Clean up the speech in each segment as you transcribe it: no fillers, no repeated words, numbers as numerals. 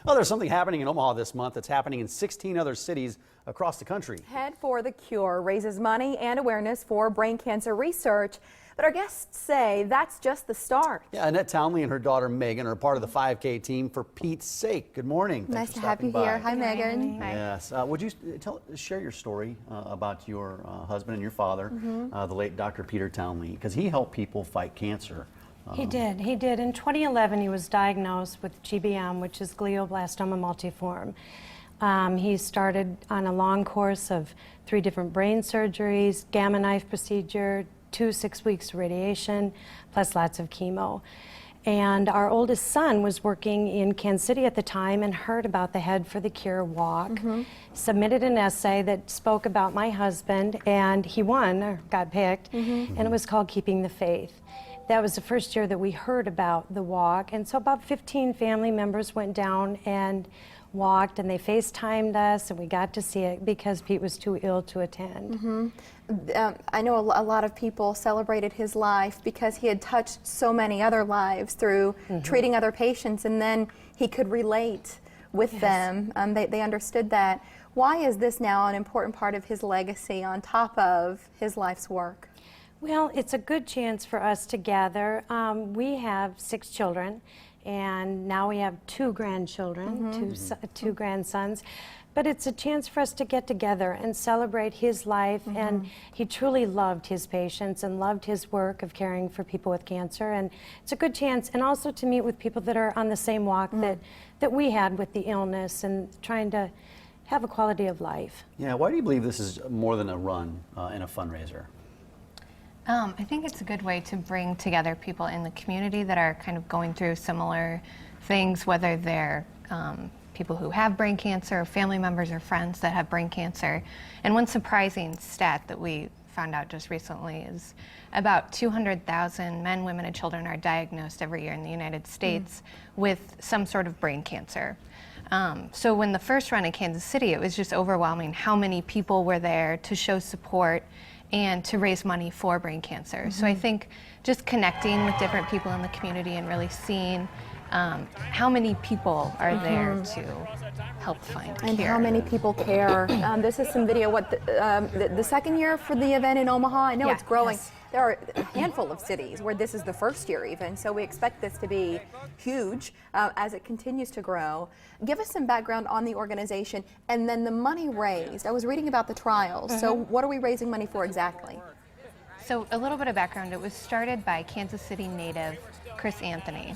Well, there's something happening in Omaha this month that's happening in 16 other cities across the country. Head for the Cure raises money and awareness for brain cancer research, but our guests say that's just the start. Yeah, Annette Townley and her daughter Megan are part of the 5K team for Pete's sake. Good morning. Nice to have you here. Hi, Megan. Yes. Would you share your story about your husband and your father, the late Dr. Peter Townley, because he helped people fight cancer. He did. In 2011, he was diagnosed with GBM, which is glioblastoma multiforme. He started on a long course of 3 different brain surgeries, gamma knife procedure, 2 6 weeks of radiation, plus lots of chemo. And our oldest son was working in Kansas City at the time and heard about the Head for the Cure walk, submitted an essay that spoke about my husband, and he won, or got picked, and it was called Keeping the Faith. That was the first year that we heard about the walk, and so about 15 family members went down and walked, and they FaceTimed us, and we got to see it because Pete was too ill to attend. I know a lot of people celebrated his life because he had touched so many other lives through treating other patients, and then he could relate with them. They understood that. Why is this now an important part of his legacy on top of his life's work? Well, it's a good chance for us to gather. We have 6 children, and now we have 2 grandchildren, two grandsons. But it's a chance for us to get together and celebrate his life, and he truly loved his patients and loved his work of caring for people with cancer. And it's a good chance, and also to meet with people that are on the same walk that we had with the illness, and trying to have a quality of life. Yeah, why do you believe this is more than a run and a fundraiser? I think it's a good way to bring together people in the community that are kind of going through similar things, whether they're people who have brain cancer, or family members or friends that have brain cancer. And one surprising stat that we found out just recently is about 200,000 men, women, and children are diagnosed every year in the United States with some sort of brain cancer. So when the first run in Kansas City, it was just overwhelming how many people were there to show support and to raise money for brain cancer. So I think just connecting with different people in the community and really seeing how many people are there to help find And cure. how many people care. This is some video. What the second year for the event in Omaha? I know it's growing. Yes. There are a handful of cities where this is the first year even, so we expect this to be huge as it continues to grow. Give us some background on the organization and then the money raised. I was reading about the trials, so what are we raising money for exactly? So a little bit of background, it was started by Kansas City native Chris Anthony.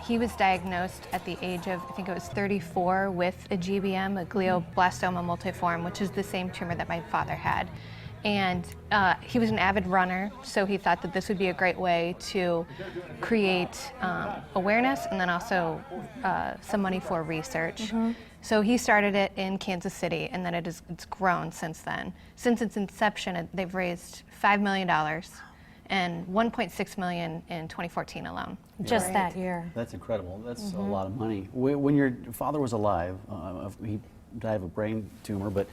He was diagnosed at the age of, I think it was 34, with a GBM, a glioblastoma multiforme, which is the same tumor that my father had. And he was an avid runner, so he thought that this would be a great way to create awareness and then also some money for research. So he started it in Kansas City, and then it's grown since then. Since its inception, they've raised $5 million and $1.6 million in 2014 alone. Just that year. That's incredible. That's a lot of money. When your father was alive, he died of a brain tumor, but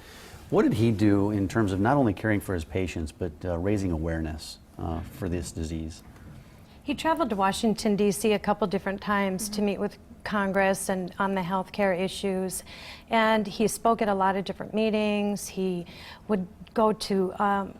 what did he do in terms of not only caring for his patients, but raising awareness for this disease? He traveled to Washington, D.C. a couple different times to meet with Congress and on the healthcare issues, and he spoke at a lot of different meetings. He would go to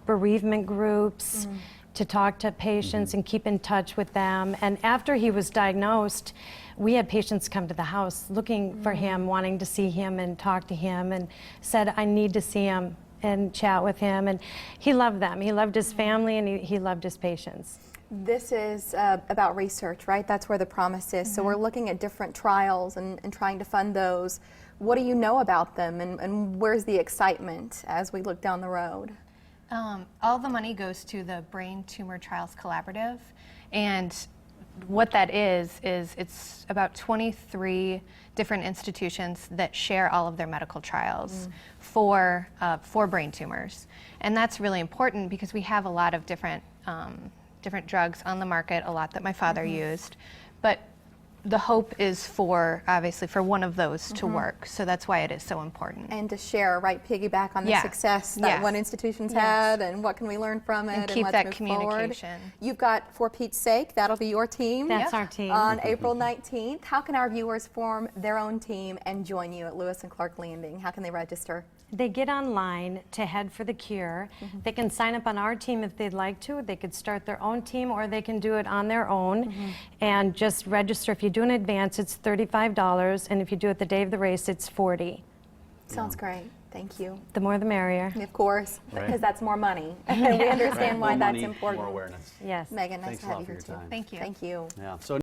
bereavement groups to talk to patients and keep in touch with them. And after he was diagnosed, we had patients come to the house looking for him, wanting to see him and talk to him, and said, I need to see him and chat with him. And he loved them. He loved his family, and he loved his patients. This is about research, right? That's where the promise is. So we're looking at different trials and trying to fund those. What do you know about them, and where's the excitement as we look down the road? All the money goes to the Brain Tumor Trials Collaborative, and what that is it's about 23 different institutions that share all of their medical trials for brain tumors. And that's really important because we have a lot of different drugs on the market, a lot that my father used. But the hope is for, obviously, for one of those to work. So that's why it is so important. And to share, right, piggyback on the Yeah. success that Yes. one institution's Yes. had, and what can we learn from it, And keep let's that move communication. forward. You've got For Pete's Sake, that'll be your team. That's our team. On April 19th. How can our viewers form their own team and join you at Lewis and Clark Landing? How can they register? They get online to Head for the Cure. They can sign up on our team if they'd like to. They could start their own team, or they can do it on their own and just register. If you do in advance, it's $35, and if you do it the day of the race, it's $40. Sounds great. Thank you. The more the merrier. Of course, Right. because that's more money. And we understand why More that's money, important. More awareness. Yes. Megan, nice Thanks to a have lot you for here your too. time. Thank you. Thank you. Yeah. So